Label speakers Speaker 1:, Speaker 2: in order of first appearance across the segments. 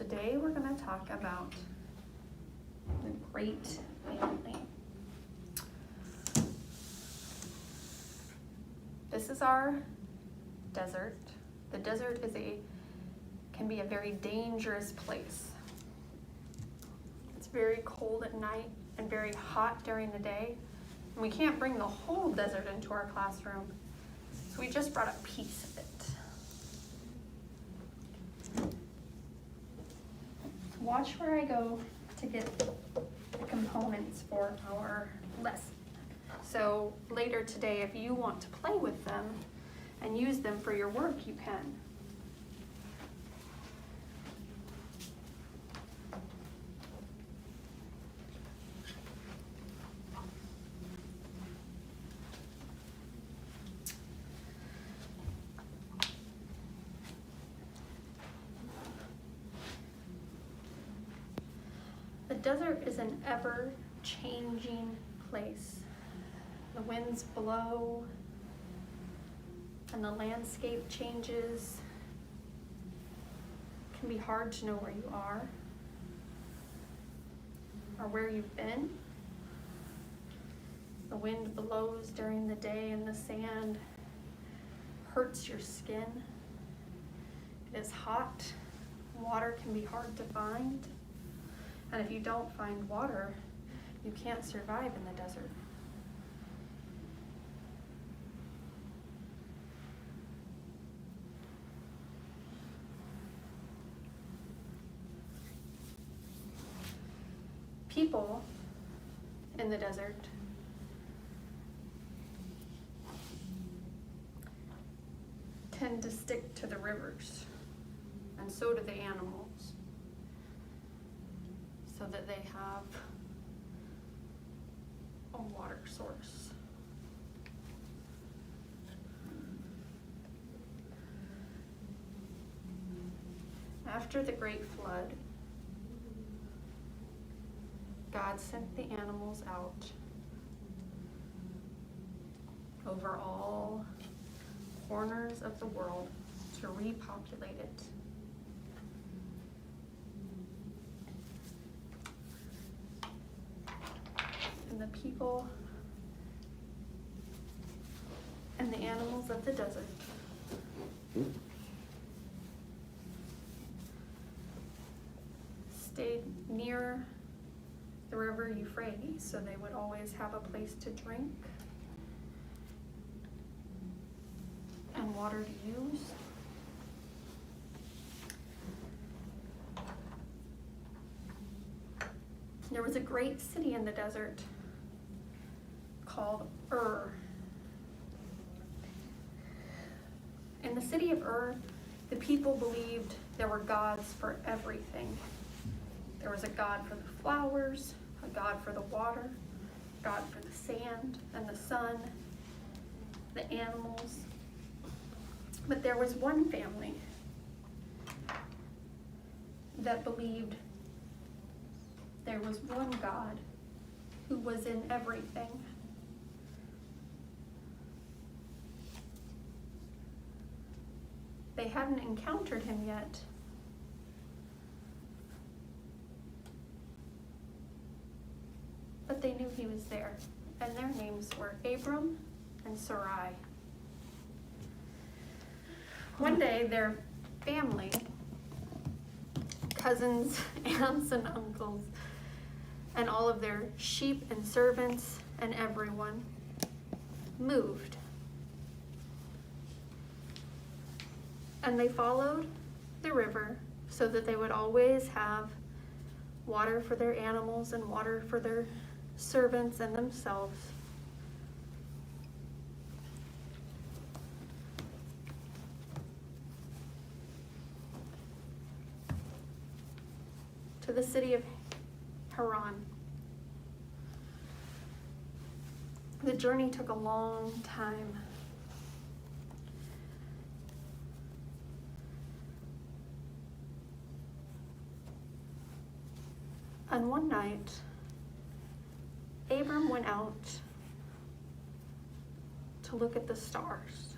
Speaker 1: today we're going to talk about the great family. This is our desert. The desert can be a very dangerous place. It's very cold at night and very hot during the day. And we can't bring the whole desert into our classroom, so we just brought a piece of it. Watch where I go to get the components for our lesson. So later today, if you want to play with them and use them for your work, you can. The desert is an ever-changing place. The winds blow and the landscape changes. It can be hard to know where you are or where you've been. The wind blows during the day and the sand hurts your skin. It is hot. Water can be hard to find. And if you don't find water, you can't survive in the desert. People in the desert tend to stick to the rivers, and so do the animals, so that they have a water source. After the Great Flood, God sent the animals out over all corners of the world to repopulate it. And the people and the animals of the desert stayed near the river Euphrates, so they would always have a place to drink and water to use. There was a great city in the desert called Ur. In the city of Ur, the people believed there were gods for everything. There was a god for the flowers, a god for the water, a god for the sand and the sun, the animals. But there was one family that believed there was one God who was in everything. They hadn't encountered him yet, but they knew he was there, and their names were Abram and Sarai. One day, their family, cousins, aunts, and uncles, and all of their sheep and servants and everyone moved. And they followed the river so that they would always have water for their animals and water for their servants and themselves. To the city of Haran. The journey took a long time. And one night, Abram went out to look at the stars.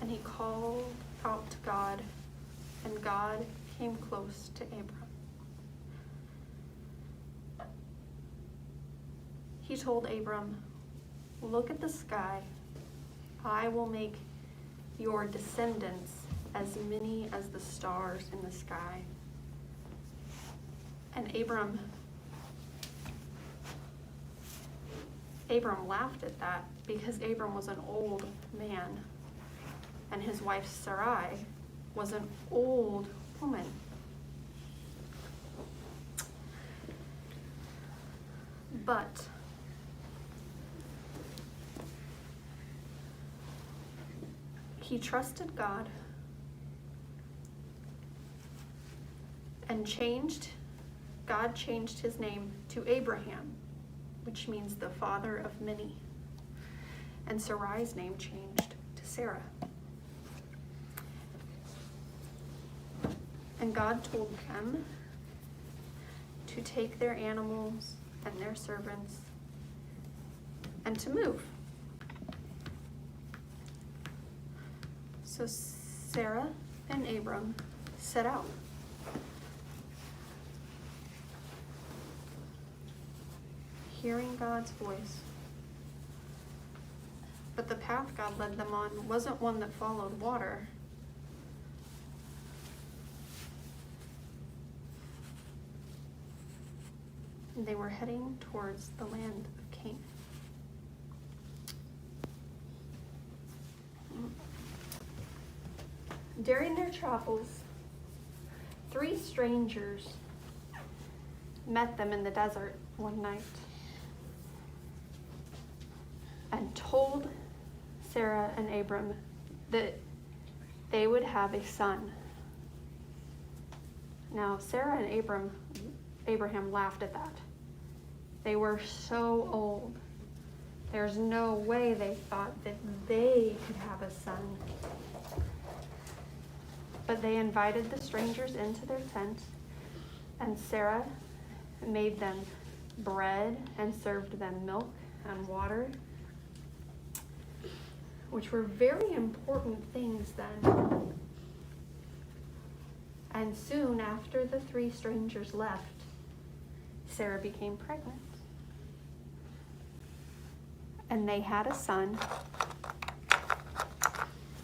Speaker 1: And he called out to God, and God came close to Abram. He told Abram, "Look at the sky. I will make your descendants as many as the stars in the sky." And Abram laughed at that because Abram was an old man and his wife Sarai was an old woman. But he trusted God and God changed his name to Abraham, which means the father of many. And Sarai's name changed to Sarah. And God told them to take their animals and their servants and to move. So Sarah and Abram set out. Hearing God's voice. But the path God led them on wasn't one that followed water. They were heading towards the land of Canaan. During their travels, 3 strangers met them in the desert one night and told Sarah and Abram that they would have a son. Now, Sarah and Abraham laughed at that. They were so old. There's no way they thought that they could have a son. But they invited the strangers into their tent, and Sarah made them bread and served them milk and water, which were very important things then. And soon after the 3 strangers left, Sarah became pregnant. And they had a son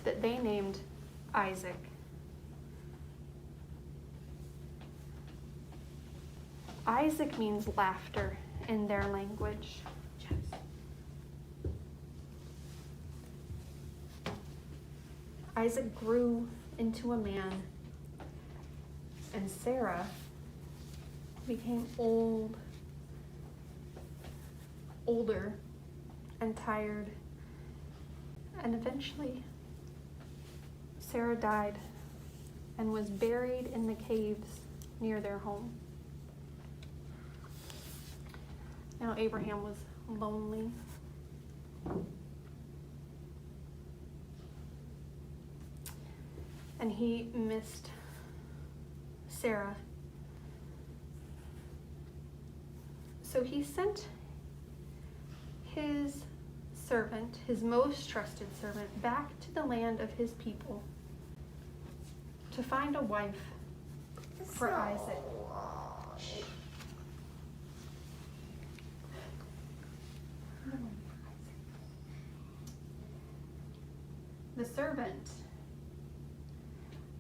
Speaker 1: that they named Isaac. Isaac means laughter in their language. Isaac grew into a man, and Sarah became older and tired, and eventually Sarah died and was buried in the caves near their home. Now Abraham was lonely. And he missed Sarah. So he sent his servant, his most trusted servant, back to the land of his people to find a wife for Isaac. The servant,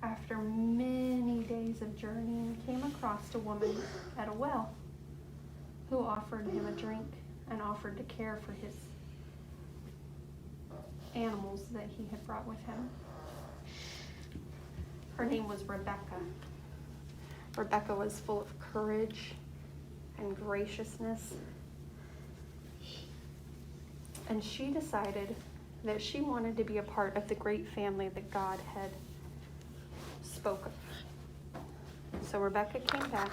Speaker 1: after many days of journeying, came across a woman at a well who offered him a drink and offered to care for his animals that he had brought with him. Her name was Rebecca. Rebecca was full of courage and graciousness. And she decided that she wanted to be a part of the great family that God had spoken. So Rebecca came back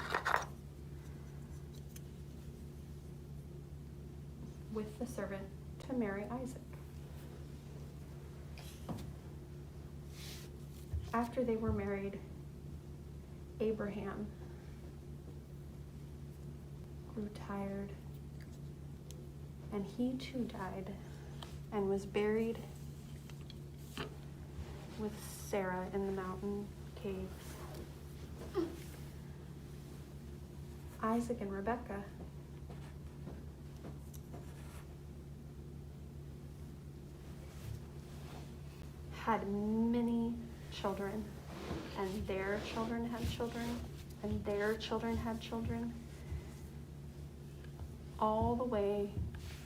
Speaker 1: with the servant to marry Isaac. After they were married, Abraham grew tired, and he too died and was buried with Sarah in the mountain caves. Isaac and Rebekah had many children, and their children had children, and their children had children, all the way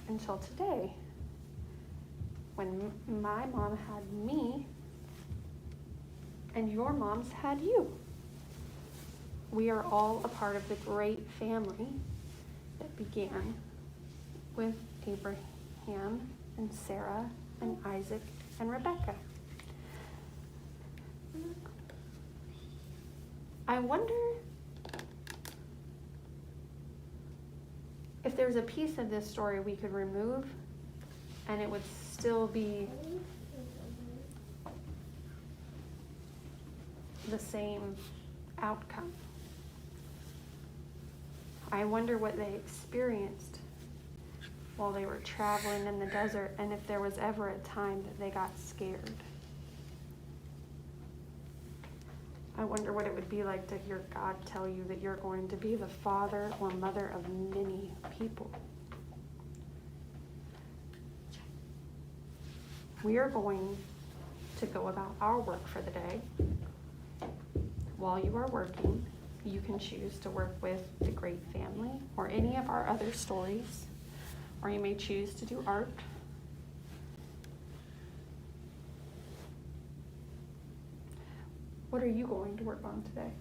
Speaker 1: until today, when my mom had me, and your moms had you. We are all a part of the great family that began with Abraham and Sarah and Isaac and Rebekah. I wonder if there's a piece of this story we could remove and it would still be the same outcome. I wonder what they experienced while they were traveling in the desert, and if there was ever a time that they got scared. I wonder what it would be like to hear God tell you that you're going to be the father or mother of many people. We are going to go about our work for the day. While you are working, you can choose to work with the Great Family or any of our other stories, or you may choose to do art. What are you going to work on today?